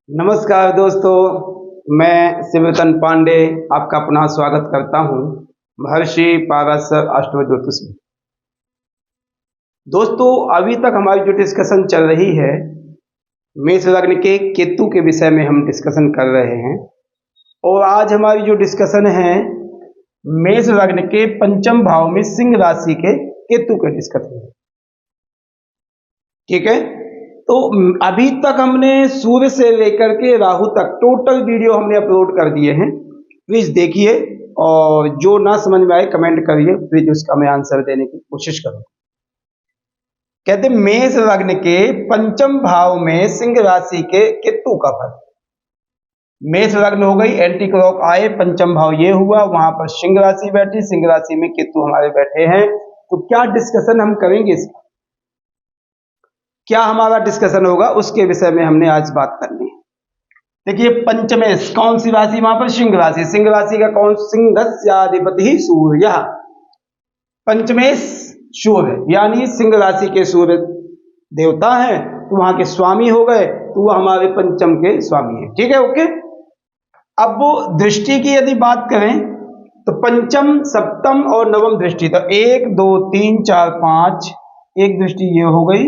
नमस्कार दोस्तों, मैं शिवरतन पांडे आपका पुनः स्वागत करता हूं महर्षि पाराशर अष्टवक्र ज्योतिष में। दोस्तों, अभी तक हमारी जो डिस्कशन चल रही है मेष लग्न के केतु के विषय में हम डिस्कशन कर रहे हैं और आज हमारी जो डिस्कशन है मेष लग्न के पंचम भाव में सिंह राशि के केतु के डिस्कशन है। ठीक है, तो अभी तक हमने सूर्य से लेकर के राहु तक टोटल वीडियो हमने अपलोड कर दिए हैं। प्लीज देखिए और जो ना समझ में आए कमेंट करिए, प्लीज उसका मैं आंसर देने की कोशिश करूँ। कहते मेष लग्न के पंचम भाव में सिंह राशि के केतु का फल। मेष लग्न हो गई, एंटी क्लॉक आए, पंचम भाव ये हुआ, वहां पर सिंह राशि बैठी, सिंह राशि में केतु हमारे बैठे हैं। तो क्या डिस्कशन हम करेंगे इसका, क्या हमारा डिस्कशन होगा, उसके विषय में हमने आज बात करनी है। देखिए पंचमेश कौन सी राशि, वहां पर सिंह राशि, सिंह राशि का कौन, सिंहस्याधिपति सूर्य, पंचमेश सूर्य यानी सिंह राशि के सूर्य देवता हैं, तो वहां के स्वामी हो गए, तो वह हमारे पंचम के स्वामी है। ठीक है, ओके। अब वो दृष्टि की यदि बात करें तो पंचम, सप्तम और नवम दृष्टि, तो 1 2 3 4 5, एक दृष्टि ये हो गई,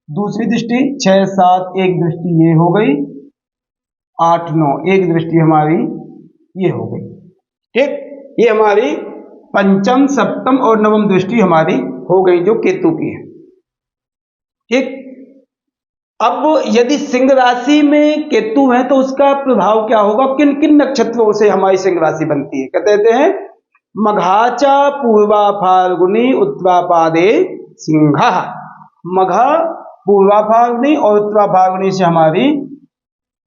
दूसरी दृष्टि 6 7, एक दृष्टि ये हो गई, 8 9, एक दृष्टि हमारी ये हो गई। ठीक, ये हमारी पंचम, सप्तम और नवम दृष्टि हमारी हो गई जो केतु की है। ठीक, अब यदि सिंह राशि में केतु है तो उसका प्रभाव क्या होगा, किन किन नक्षत्रों से हमारी सिंह राशि बनती है। कहते हैं मघाचा पूर्वा फाल्गुनी उत्तरापादे सिंहा, मघा पूर्वा फाल्गुनी और उत्तरा फाल्गुनी से हमारी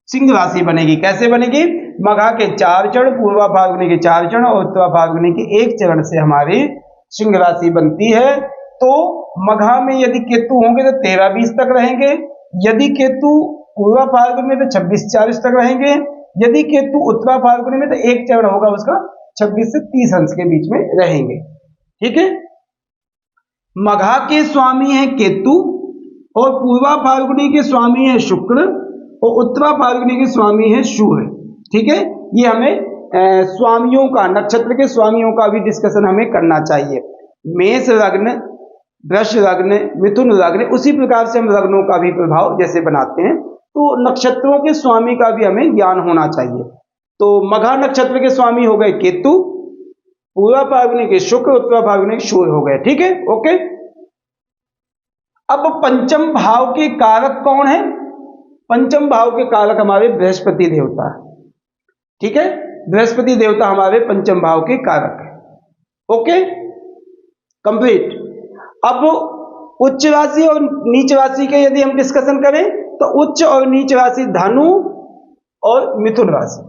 सिंह राशि बनेगी। कैसे बनेगी, मघा के 4 चरण, पूर्वा फाल्गुनी के 4 चरण और उत्तरा फाल्गुनी के 1 चरण से हमारी सिंह राशि बनती है। तो मघा में यदि केतु होंगे तो 13-20 तक रहेंगे, यदि केतु पूर्वा फाल्गुनी में तो 26-40 तक रहेंगे, यदि केतु उत्तरा फाल्गुनी में तो 1 चरण होगा उसका 26 से 30 अंश के बीच में रहेंगे। ठीक है, मघा के स्वामी है केतु और पूर्वा फाल्गुनी के स्वामी है शुक्र और उत्तरा फाल्गुनी के स्वामी है सूर्य। ठीक है, ये हमें स्वामियों का, नक्षत्र के स्वामियों का भी डिस्कशन हमें करना चाहिए। मेष लग्न, वृष लग्न, मिथुन लग्न, उसी प्रकार से हम लग्नों का भी प्रभाव जैसे बनाते हैं, तो नक्षत्रों के स्वामी का भी हमें ज्ञान होना चाहिए। तो मघा नक्षत्र के स्वामी हो गए केतु, पूर्वा फाल्गुनी के शुक्र, उत्तरा फाल्गुनी के सूर्य हो गए। ठीक है, ओके। अब पंचम भाव के कारक कौन है, पंचम भाव के कारक हमारे बृहस्पति देवता है। ठीक है, बृहस्पति देवता हमारे पंचम भाव के कारक है। Okay, complete. अब उच्च राशि और नीच राशि के यदि हम डिस्कशन करें तो उच्च और नीच राशि धनु और मिथुन राशि।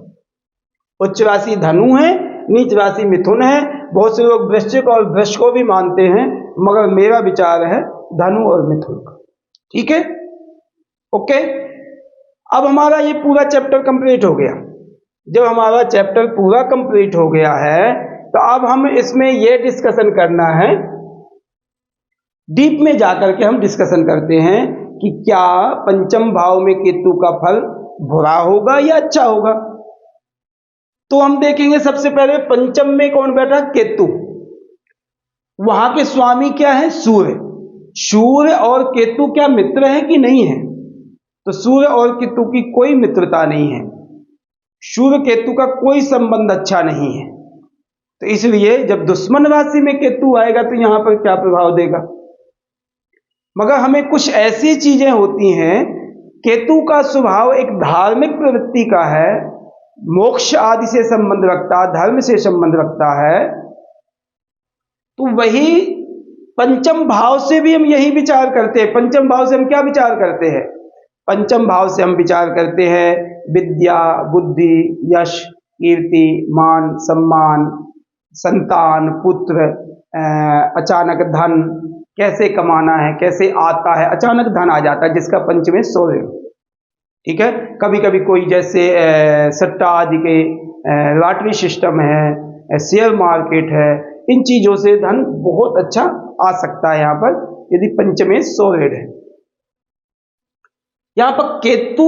उच्च राशि धनु है, नीच राशि मिथुन है। बहुत से लोग वृश्चिक और वृष को भी मानते हैं, मगर मेरा विचार है धनु और मिथुन का। ठीक है, ओके। अब हमारा ये पूरा चैप्टर कंप्लीट हो गया। जब हमारा चैप्टर पूरा कंप्लीट हो गया है तो अब हम इसमें ये डिस्कशन करना है, डीप में जाकर के हम डिस्कशन करते हैं कि क्या पंचम भाव में केतु का फल बुरा होगा या अच्छा होगा। तो हम देखेंगे सबसे पहले पंचम में कौन बैठा, केतु। वहां के स्वामी क्या है, सूर्य। सूर्य और केतु क्या मित्र है कि नहीं है, तो सूर्य और केतु की कोई मित्रता नहीं है, सूर्य केतु का कोई संबंध अच्छा नहीं है। तो इसलिए जब दुश्मन राशि में केतु आएगा तो यहां पर क्या प्रभाव देगा। मगर हमें कुछ ऐसी चीजें होती हैं, केतु का स्वभाव एक धार्मिक प्रवृत्ति का है, मोक्ष आदि से संबंध रखता, धर्म से संबंध रखता है। तो वही पंचम भाव से भी हम यही विचार करते हैं। पंचम भाव से हम क्या विचार करते हैं, पंचम भाव से हम विचार करते हैं विद्या, बुद्धि, यश, कीर्ति, मान, सम्मान, संतान, पुत्र, अचानक धन कैसे कमाना है, कैसे आता है, अचानक धन आ जाता है जिसका पंचमेश सूर्य। ठीक है, कभी कभी कोई जैसे सट्टा आदि के लॉटरी सिस्टम है, शेयर मार्केट है, इन चीजों से धन बहुत अच्छा आ सकता है यहाँ पर यदि पंचमेश सूर्य है। यहाँ पर केतु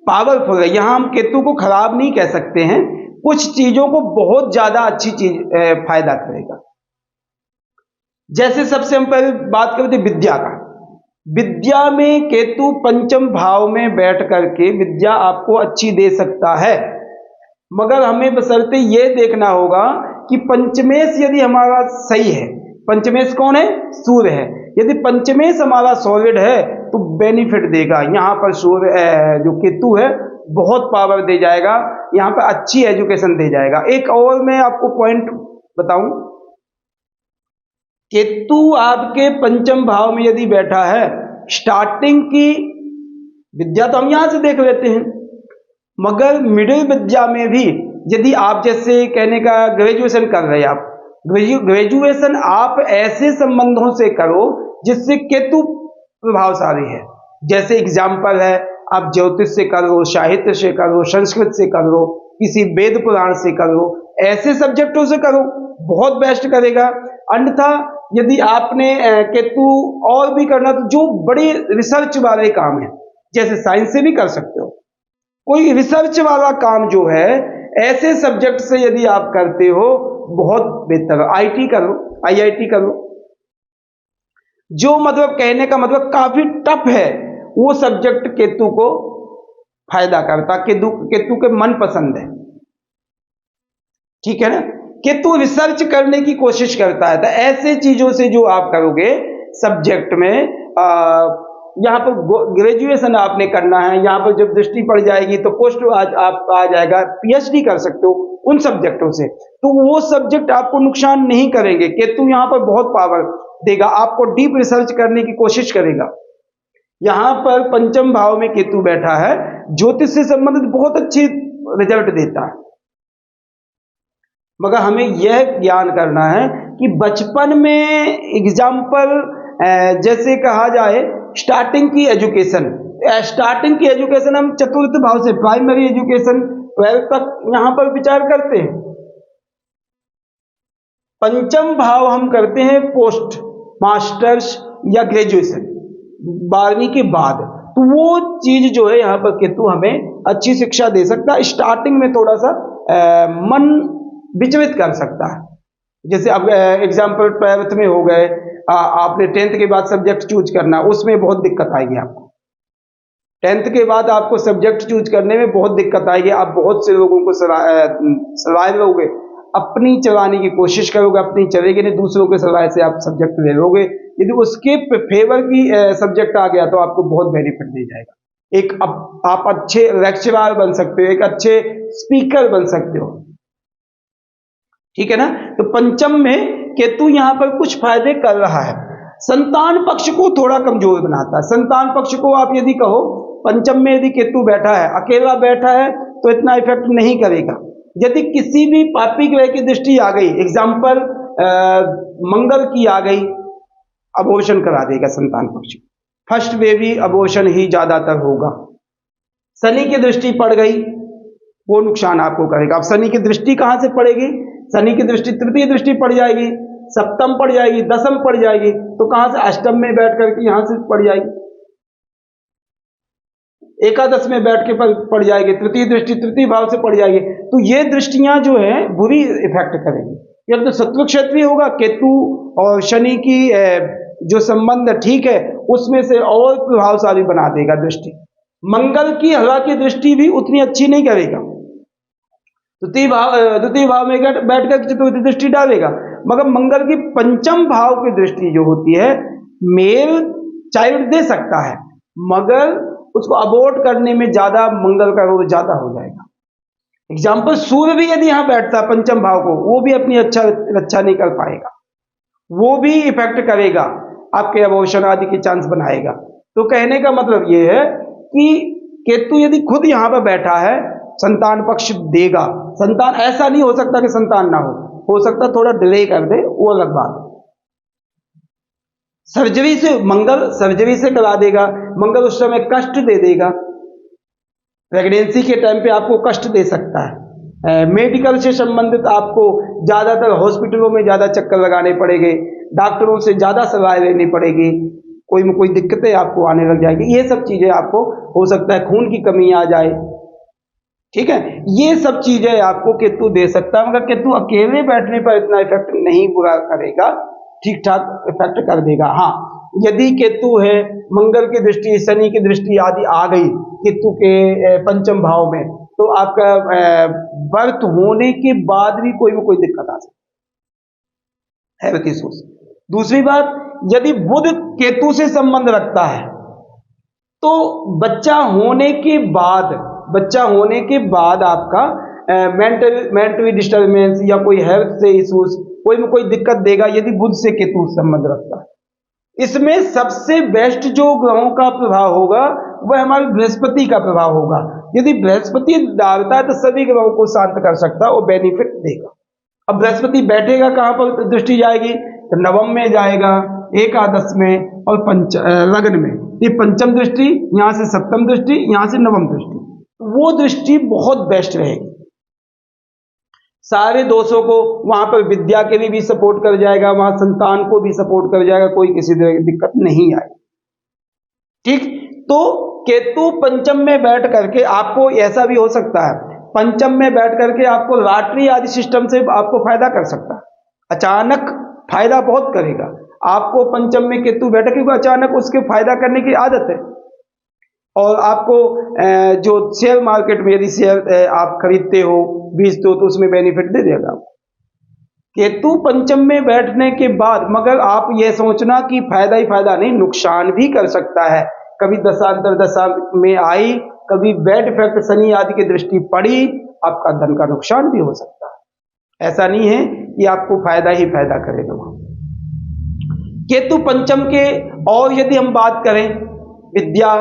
पावरफुल है। यहाँ हम केतु को खराब नहीं कह सकते हैं, कुछ चीजों को बहुत ज्यादा अच्छी चीज फायदा करेगा। जैसे सबसे हम पहले बात करते हैं विद्या का। विद्या में केतु पंचम भाव में बैठ करके विद्या आपको अच्छी दे सकता है, मगर हमें बशर्ते ये देखना होगा कि पंचमेश यदि हमारा सही है, पंचमेश कौन है? सूर्य है। यदि पंचमेश हमारा सॉलिड है तो बेनिफिट देगा। यहाँ पर सूर्य जो केतु है बहुत पावर दे जाएगा, यहाँ पर अच्छी एजुकेशन दे जाएगा। एक और मैं आपको पॉइंट बताऊं, केतु आपके पंचम भाव में यदि बैठा है, स्टार्टिंग की विद्या तो हम यहां से देख लेते हैं, मगर मिडिल विद्या में भी यदि आप जैसे कहने का ग्रेजुएशन कर रहे हैं, आप ग्रेजुएशन आप ऐसे संबंधों से करो जिससे केतु प्रभावशाली है। जैसे एग्जाम्पल है, आप ज्योतिष से कर लो, साहित्य से कर लो, संस्कृत से कर लो, किसी वेद पुराण से कर लो, ऐसे सब्जेक्टों से करो, बहुत बेस्ट करेगा। अन्यथा यदि आपने केतु और भी करना तो जो बड़ी रिसर्च वाले काम है, जैसे साइंस से भी कर सकते हो, कोई रिसर्च वाला काम जो है ऐसे सब्जेक्ट से यदि आप करते हो बहुत बेहतर। आईटी करो, आईआईटी करो, जो मतलब कहने का मतलब काफी टफ है, वो सब्जेक्ट केतु को फायदा करता, केतु के मन पसंद है, ठीक है ना। केतु रिसर्च करने की कोशिश करता है, तो ऐसे चीजों से जो आप करोगे सब्जेक्ट में, यहाँ पर ग्रेजुएशन आपने करना है, यहाँ पर जब दृष्टि पड़ जाएगी तो पोस्ट आप आ जाएगा, पीएचडी कर सकते हो उन सब्जेक्टों से, तो वो सब्जेक्ट आपको नुकसान नहीं करेंगे। केतु यहाँ पर बहुत पावर देगा, आपको डीप रिसर्च करने की कोशिश करेगा। यहाँ पर पंचम भाव में केतु बैठा है, ज्योतिष से संबंधित बहुत अच्छी रिजल्ट देता है, मगर हमें यह ज्ञान करना है कि बचपन में एग्जाम्पल जैसे कहा जाए स्टार्टिंग की एजुकेशन हम चतुर्थ भाव से प्राइमरी एजुकेशन 12th तक यहां पर विचार करते हैं। पंचम भाव हम करते हैं पोस्ट मास्टर्स या ग्रेजुएशन 12वीं के बाद, तो वो चीज जो है यहाँ पर केतु हमें अच्छी शिक्षा दे सकता है। स्टार्टिंग में थोड़ा सा मन विचलित कर सकता है, जैसे अब एग्जाम्पल 12th में हो गए, आपने 10th के बाद सब्जेक्ट चूज करना, उसमें बहुत दिक्कत आएगी आपको। 10th के बाद आपको सब्जेक्ट चूज करने में बहुत दिक्कत आएगी, आप बहुत से लोगों को सलाह लोगे, अपनी चलाने की कोशिश करोगे, अपनी चलेगी नहीं, दूसरों के सलाह से आप सब्जेक्ट ले लोगे। यदि उसके फेवर की सब्जेक्ट आ गया तो आपको बहुत बेनिफिट दे जाएगा। एक आप अच्छे लेक्चरर बन सकते हो, एक अच्छे स्पीकर बन सकते हो, ठीक है ना। तो पंचम में केतु यहां पर कुछ फायदे कर रहा है, संतान पक्ष को थोड़ा कमजोर बनाता है। संतान पक्ष को आप यदि कहो, पंचम में यदि केतु बैठा है, अकेला बैठा है तो इतना इफेक्ट नहीं करेगा। यदि किसी भी पापी ग्रह की दृष्टि आ गई, एग्जाम्पल मंगल की आ गई, अबॉर्शन करा देगा संतान पक्ष, फर्स्ट बेबी अबॉर्शन ही ज्यादातर होगा। शनि की दृष्टि पड़ गई, वो नुकसान आपको करेगा। अब शनि की दृष्टि कहां से पड़ेगी? शनि की दृष्टि तृतीय दृष्टि पड़ जाएगी, सप्तम पड़ जाएगी, दसम पड़ जाएगी, तो कहां से? अष्टम में बैठ करके यहां से पड़ जाएगी, एकादश में बैठ के पड़ जाएगी, तृतीय दृष्टि तृतीय भाव से पड़ जाएगी। तो ये दृष्टियां जो है बुरी इफेक्ट करेंगी। या तो शत्रु क्षेत्रीय होगा, केतु और शनि की जो संबंध ठीक है उसमें से और प्रभावशाली बना देगा दृष्टि। मंगल की हवा की दृष्टि भी उतनी अच्छी नहीं करेगा, द्वितीय भाव में बैठ कर चतुर्थी दृष्टि डालेगा, मगर मंगल की पंचम भाव की दृष्टि जो होती है मेल चाइल्ड दे सकता है, मगर उसको अबॉर्ट करने में ज्यादा मंगल का रोल ज्यादा हो जाएगा। एग्जाम्पल सूर्य भी यदि यहां बैठता है पंचम भाव को, वो भी अपनी रक्षा नहीं कर पाएगा, वो भी इफेक्ट करेगा, आपके अबॉर्शन आदि के चांस बनाएगा। तो कहने का मतलब ये है कि केतु यदि खुद यहां पर बैठा है संतान पक्ष देगा। संतान ऐसा नहीं हो सकता कि संतान ना हो सकता थोड़ा डिले कर दे, वो अलग बात है। सर्जरी से मंगल सर्जरी से करा देगा, मंगल उस समय कष्ट दे देगा, प्रेगनेंसी के टाइम पे आपको कष्ट दे सकता है। मेडिकल से संबंधित आपको ज्यादातर हॉस्पिटलों में ज्यादा चक्कर लगाने पड़ेंगे, डॉक्टरों से ज्यादा सलाह लेनी पड़ेगी, कोई में कोई दिक्कतें आपको आने लग जाएगी, ये सब चीजें आपको हो सकता है, खून की कमी आ जाए, ठीक है, ये सब चीजें आपको केतु दे सकता है। मगर केतु अकेले बैठने पर इतना इफेक्ट नहीं बुरा करेगा, ठीक ठाक इफेक्ट कर देगा। हाँ, यदि केतु है, मंगल की दृष्टि, शनि की दृष्टि आदि आ गई केतु के पंचम भाव में, तो आपका बर्थ होने के बाद भी कोई दिक्कत आ सकती है, बती सोच। दूसरी बात, यदि बुध केतु से संबंध रखता है तो बच्चा होने के बाद आपका मेंटली डिस्टर्बेंस या कोई हेल्थ से इश्यूज, कोई दिक्कत देगा यदि बुध से केतु संबंध रखता है। इसमें सबसे बेस्ट जो ग्रहों का प्रभाव होगा वह हमारे बृहस्पति का प्रभाव होगा। यदि बृहस्पति डालता है तो सभी ग्रहों को शांत कर सकता है और बेनिफिट देगा। अब बृहस्पति बैठेगा कहां पर दृष्टि जाएगी, तो नवम में जाएगा, एकादश में और लग्न में। ये पंचम दृष्टि, यहां से सप्तम दृष्टि, यहां से नवम दृष्टि, वो दृष्टि बहुत बेस्ट रहेगी। सारे दोषों को वहां पर विद्या के लिए भी सपोर्ट कर जाएगा, वहां संतान को भी सपोर्ट कर जाएगा, कोई किसी तरह की दिक्कत नहीं आएगी, ठीक। तो केतु पंचम में बैठ करके आपको ऐसा भी हो सकता है, पंचम में बैठ करके आपको लॉटरी आदि सिस्टम से आपको फायदा कर सकता है, अचानक फायदा बहुत करेगा आपको। पंचम में केतु बैठे क्योंकि अचानक उसके फायदा करने की आदत है, और आपको जो शेयर मार्केट में यदि शेयर आप खरीदते हो, बेचते हो, तो उसमें बेनिफिट दे देगा। केतु पंचम में बैठने के बाद मगर आप ये सोचना कि फायदा ही फायदा नहीं, नुकसान भी कर सकता है। कभी दशांतर दशा में आई, कभी बैड इफेक्ट शनि आदि की दृष्टि पड़ी, आपका धन का नुकसान भी हो सकता है। ऐसा नहीं है कि आपको फायदा ही फायदा करेगा केतु पंचम के। और यदि हम बात करें विद्या,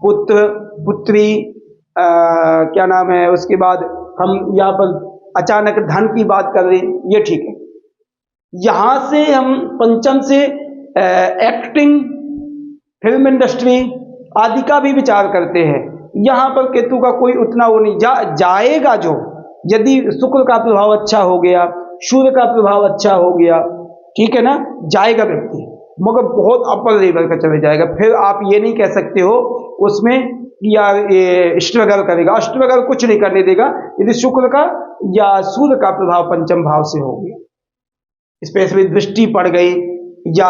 पुत्र, पुत्री, क्या नाम है, उसके बाद हम यहाँ पर अचानक धन की बात कर रहे हैं, ये ठीक है। यहां से हम पंचम से एक्टिंग, फिल्म इंडस्ट्री आदि का भी विचार करते हैं। यहां पर केतु का कोई उतना वो नहीं जाएगा। जो यदि शुक्र का प्रभाव अच्छा हो गया, सूर्य का प्रभाव अच्छा हो गया, ठीक है ना, जाएगा व्यक्ति, मगर बहुत अपर लेवल का चले जाएगा। फिर आप ये नहीं कह सकते हो उसमें यार ये स्ट्रगल करेगा, स्ट्रगल कुछ नहीं करने देगा यदि शुक्र का या सूर्य का प्रभाव पंचम भाव से हो गया, स्पेशली दृष्टि पड़ गई या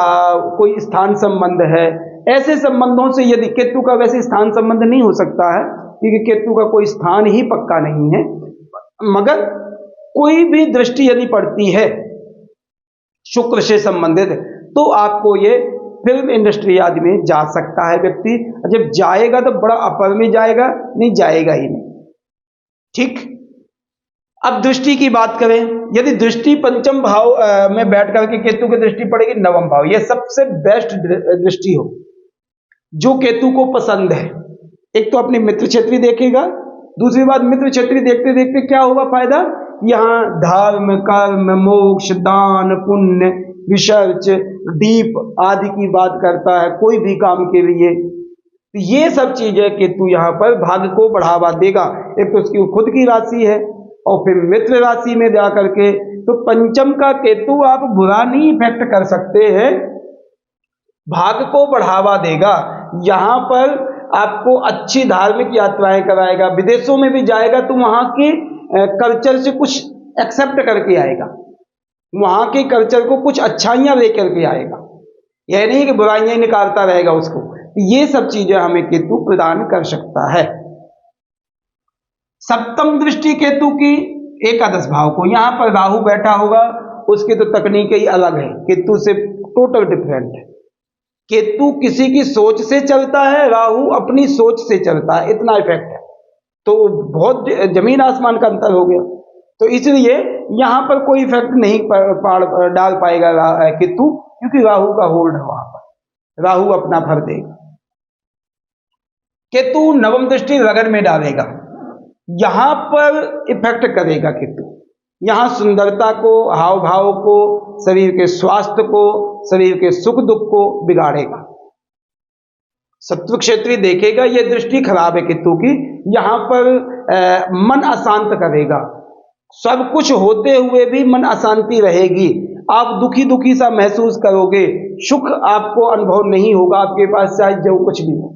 कोई स्थान संबंध है, ऐसे संबंधों से यदि केतु का, वैसे स्थान संबंध नहीं हो सकता है क्योंकि केतु का कोई स्थान ही पक्का नहीं है, मगर कोई भी दृष्टि यदि पड़ती है शुक्र से संबंधित तो आपको ये फिल्म इंडस्ट्री आदि में जा सकता है व्यक्ति। जब जाएगा तो बड़ा अपर में जाएगा, नहीं जाएगा ही नहीं, ठीक। अब दृष्टि की बात करें, यदि दृष्टि पंचम भाव में बैठ करके केतु की दृष्टि पड़ेगी नवम भाव, यह सबसे बेस्ट दृष्टि हो जो केतु को पसंद है। एक तो अपनी मित्र क्षेत्री देखेगा, दूसरी बात मित्र क्षेत्री देखते देखते क्या होगा फायदा, यहाँ धर्म, कर्म, मोक्ष, दान, पुण्य, रिसर्च, डीप आदि की बात करता है कोई भी काम के लिए। तो ये सब चीजें केतु यहाँ पर भाग्य को बढ़ावा देगा। एक तो उसकी खुद की राशि है और फिर मित्र राशि में जाकर के, तो पंचम का केतु आप बुरा नहीं इफेक्ट कर सकते हैं, भाग्य को बढ़ावा देगा। यहाँ पर आपको अच्छी धार्मिक यात्राएं कराएगा, विदेशों में भी जाएगा तो वहां के कल्चर से कुछ एक्सेप्ट करके आएगा, वहां के कल्चर को कुछ अच्छाइयां लेकर के आएगा, यह नहीं कि बुराइयां निकालता रहेगा उसको। ये सब चीजें हमें केतु प्रदान कर सकता है। सप्तम दृष्टि केतु की एकादश भाव को, यहां पर राहु बैठा होगा, उसकी तो तकनीक ही अलग है, केतु से टोटल डिफरेंट है। केतु किसी की सोच से चलता है, राहु अपनी सोच से चलता है, इतना इफेक्ट है, तो बहुत जमीन आसमान का अंतर हो गया। तो इसलिए यहां पर कोई इफेक्ट नहीं डाल पाएगा केतु, क्योंकि राहु का होल्ड है वहां पर, राहु अपना भर देगा। केतु नवम दृष्टि लगन में डालेगा, यहां पर इफेक्ट करेगा केतु, यहां सुंदरता को, हाव भाव को, शरीर के स्वास्थ्य को, शरीर के सुख दुख को बिगाड़ेगा। शत्रु क्षेत्री देखेगा ये दृष्टि खराब है केतु की, यहां पर मन अशांत करेगा, सब कुछ होते हुए भी मन अशांति रहेगी। आप दुखी दुखी सा महसूस करोगे, सुख आपको अनुभव नहीं होगा आपके पास, चाहे जो कुछ भी हो।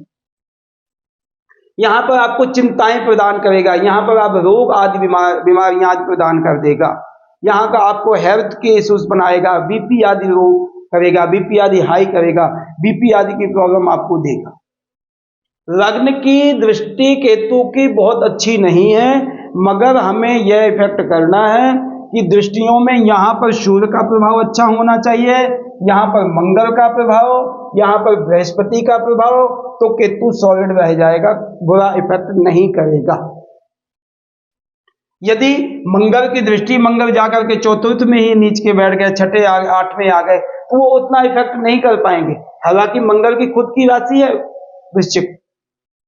यहाँ पर आपको चिंताएं प्रदान करेगा, यहाँ पर आप रोग आदि बीमारियां आदि प्रदान कर देगा, यहाँ का आपको हेल्थ के इश्यूज बनाएगा, बीपी आदि रोग करेगा, बीपी आदि हाई करेगा, बीपी आदि की प्रॉब्लम आपको देगा। लग्न की दृष्टि केतु की बहुत अच्छी नहीं है, मगर हमें यह इफेक्ट करना है कि दृष्टियों में यहाँ पर सूर्य का प्रभाव अच्छा होना चाहिए, यहाँ पर मंगल का प्रभाव, यहाँ पर बृहस्पति का प्रभाव, तो केतु सॉलिड रह जाएगा, बुरा इफेक्ट नहीं करेगा। यदि मंगल की दृष्टि, मंगल जाकर के चतुर्थ में ही नीच के बैठ गए, छठे आठवें आ गए, तो वो उतना इफेक्ट नहीं कर पाएंगे। हालांकि मंगल की खुद की राशि है वृश्चिक,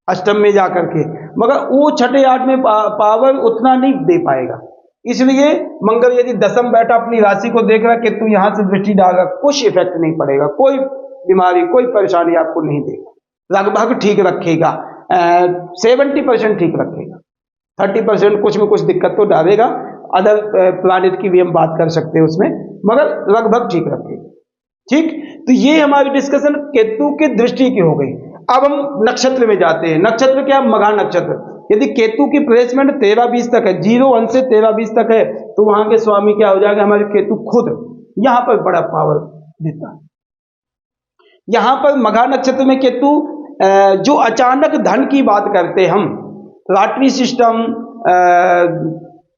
अष्टम में जाकर के, मगर वो छठे आठवें पावर उतना नहीं दे पाएगा। इसलिए मंगल यदि दसम बैठा अपनी राशि को देख रहा है, केतु यहां से दृष्टि डालेगा, कुछ इफेक्ट नहीं पड़ेगा, कोई बीमारी कोई परेशानी आपको नहीं देगा, लगभग ठीक रखेगा, 70% ठीक रखेगा, 30% कुछ में कुछ दिक्कत तो डालेगा, अदर प्लानिट की भी हम बात कर सकते हैं उसमें, मगर लगभग ठीक रखेगा। ठीक, तो ये हमारी डिस्कशन केतु की दृष्टि की हो गई। अब हम नक्षत्र में जाते हैं। नक्षत्र क्या? मघा नक्षत्र। यदि केतु की प्लेसमेंट 13-20 तक है, 0 से 13-20 तक है, तो वहां के स्वामी क्या हो जाएगा? हमारे केतु खुद यहां पर बड़ा पावर देता है। यहां पर मघा नक्षत्र में केतु जो अचानक धन की बात करते हैं हम, लॉटरी सिस्टम,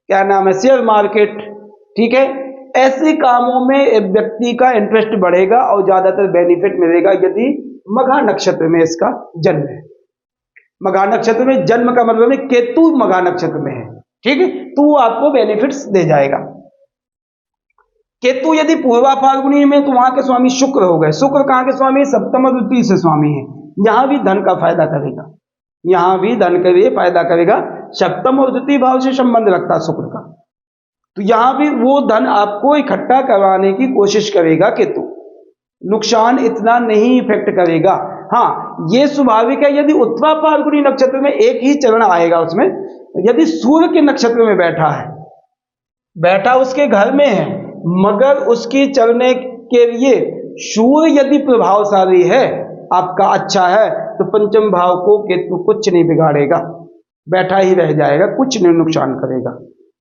क्या नाम है, शेयर मार्केट, ठीक है, ऐसे कामों में व्यक्ति का इंटरेस्ट बढ़ेगा और ज्यादातर बेनिफिट मिलेगा यदि मघा नक्षत्र में इसका जन्म है। मघा नक्षत्र में जन्म का मतलब है केतु मघा नक्षत्र में है, ठीक है, तो वो आपको बेनिफिट्स दे जाएगा। केतु यदि पूर्वा फाल्गुनी में, तो वहां के स्वामी शुक्र हो गए। शुक्र कहां के स्वामी? सप्तम और द्वितीय से स्वामी है। यहां भी धन का फायदा करेगा, यहां भी धन के लिए फायदा करेगा। सप्तम और द्वितीय भाव से संबंध रखता है शुक्र का, तो यहां भी वो धन आपको इकट्ठा करवाने की कोशिश करेगा केतु। नुकसान इतना नहीं इफेक्ट करेगा। हाँ, ये स्वाभाविक है, यदि उत्तरा फाल्गुनी नक्षत्र में एक ही चरण आएगा उसमें, यदि सूर्य के नक्षत्र में बैठा उसके घर में है, मगर उसकी चलने के लिए सूर्य यदि प्रभावशाली है, आपका अच्छा है, तो पंचम भाव को केतु कुछ नहीं बिगाड़ेगा, बैठा ही रह जाएगा, कुछ नहीं नुकसान करेगा।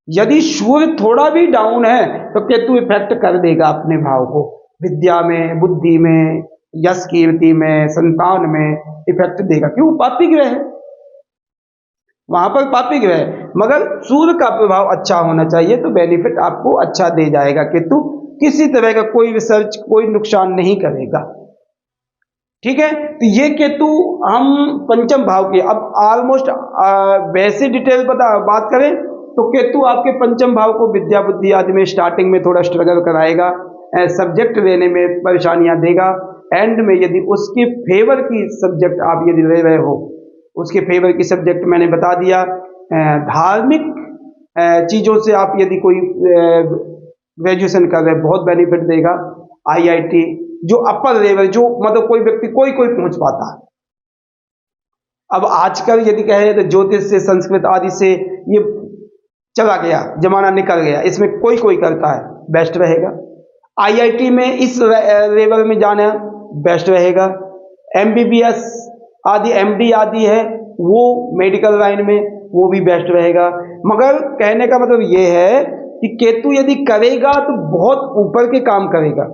यदि सूर्य थोड़ा भी डाउन है तो केतु इफेक्ट कर देगा अपने भाव को, विद्या में, बुद्धि में, यश कीर्ति में, संतान में इफेक्ट देगा, क्यों? पापी ग्रह है, वहां पर पापी ग्रह है। मगर सूर्य का प्रभाव अच्छा होना चाहिए, तो बेनिफिट आपको अच्छा दे जाएगा केतु, किसी तरह का कोई रिसर्च, कोई नुकसान नहीं करेगा, ठीक है। तो ये केतु हम पंचम भाव के, अब ऑलमोस्ट वैसे डिटेल बात करें तो केतु आपके पंचम भाव को विद्या बुद्धि आदि में स्टार्टिंग में थोड़ा स्ट्रगल कराएगा, सब्जेक्ट लेने में परेशानियां देगा। एंड में यदि उसके फेवर की सब्जेक्ट आप यदि ले रहे हो, उसके फेवर की सब्जेक्ट मैंने बता दिया, धार्मिक चीजों से आप यदि कोई ग्रेजुएशन कर रहे, बहुत बेनिफिट देगा। IIT जो अपर लेवल, जो मतलब कोई व्यक्ति कोई पहुंच पाता है। अब आजकल यदि कहे तो ज्योतिष से, संस्कृत आदि से ये चला गया, जमाना निकल गया, इसमें कोई करता है, बेस्ट रहेगा। IIT में इस लेवल में जाना बेस्ट रहेगा। MBBS आदि, MD आदि है, वो मेडिकल लाइन में, वो भी बेस्ट रहेगा। मगर कहने का मतलब ये है कि केतु यदि करेगा तो बहुत ऊपर के काम करेगा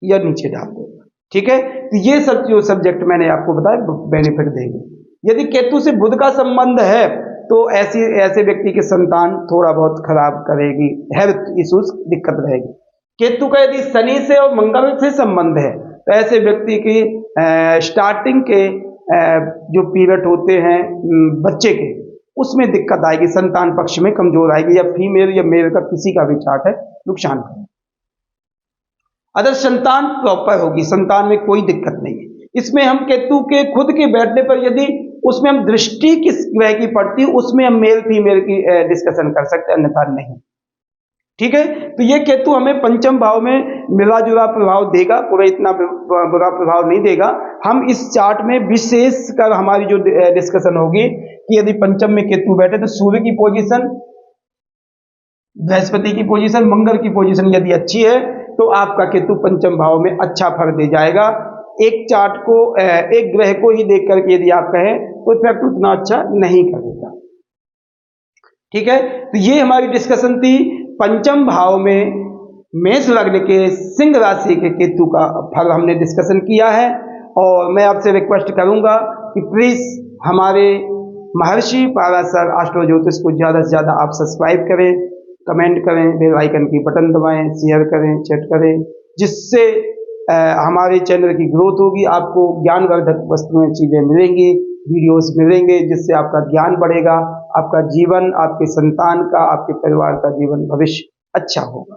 या नीचे डाल देगा, ठीक है। तो ये सब जो सब्जेक्ट मैंने आपको बताया बेनिफिट देंगे। यदि केतु से बुध का संबंध है तो ऐसे व्यक्ति के संतान थोड़ा बहुत खराब करेगी, हेल्थ इश्यूज दिक्कत रहेगी। केतु का यदि शनि से और मंगल से संबंध है तो ऐसे व्यक्ति की स्टार्टिंग के जो पीरियड होते हैं बच्चे के, उसमें दिक्कत आएगी, संतान पक्ष में कमजोर आएगी, या फीमेल या मेल का किसी का भी चार्ट है, नुकसान करेगा। अगर संतान प्रॉपर होगी, संतान में कोई दिक्कत नहीं है। इसमें हम केतु के खुद के बैठने पर यदि उसमें हम दृष्टि किस ग्रह की पड़ती, उसमें हम मेल फीमेल की डिस्कशन कर सकते हैं, अन्यथा नहीं, ठीक है। तो ये केतु हमें पंचम भाव में मिला जुला प्रभाव देगा, पूरा इतना बुरा प्रभाव नहीं देगा। हम इस चार्ट में विशेष कर हमारी जो डिस्कशन होगी कि यदि पंचम में केतु बैठे तो सूर्य की पोजीशन, बृहस्पति की पोजीशन, मंगल की पोजीशन यदि अच्छी है, तो आपका केतु पंचम भाव में अच्छा फल दे जाएगा। एक चार्ट को एक ग्रह को ही देख करके यदि आप कहें तो इफेक्ट उतना अच्छा नहीं करेगा। ठीक है, तो ये हमारी डिस्कशन थी पंचम भाव में मेष लग्न के सिंह राशि के केतु का फल हमने डिस्कशन किया है। और मैं आपसे रिक्वेस्ट करूंगा कि प्लीज हमारे महर्षि पाराशर एस्ट्रो ज्योतिष को ज़्यादा से ज़्यादा आप सब्सक्राइब करें, कमेंट करें, बेल आइकन की बटन दबाएं, शेयर करें, चैट करें, जिससे हमारे चैनल की ग्रोथ होगी। आपको ज्ञानवर्धक वस्तुएं, चीज़ें मिलेंगी, वीडियोस मिलेंगे, जिससे आपका ज्ञान बढ़ेगा, आपका जीवन, आपके संतान का, आपके परिवार का जीवन भविष्य अच्छा होगा।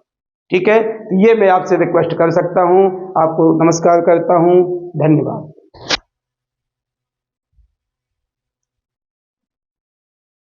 ठीक है, ये मैं आपसे रिक्वेस्ट कर सकता हूँ। आपको नमस्कार करता हूँ। धन्यवाद।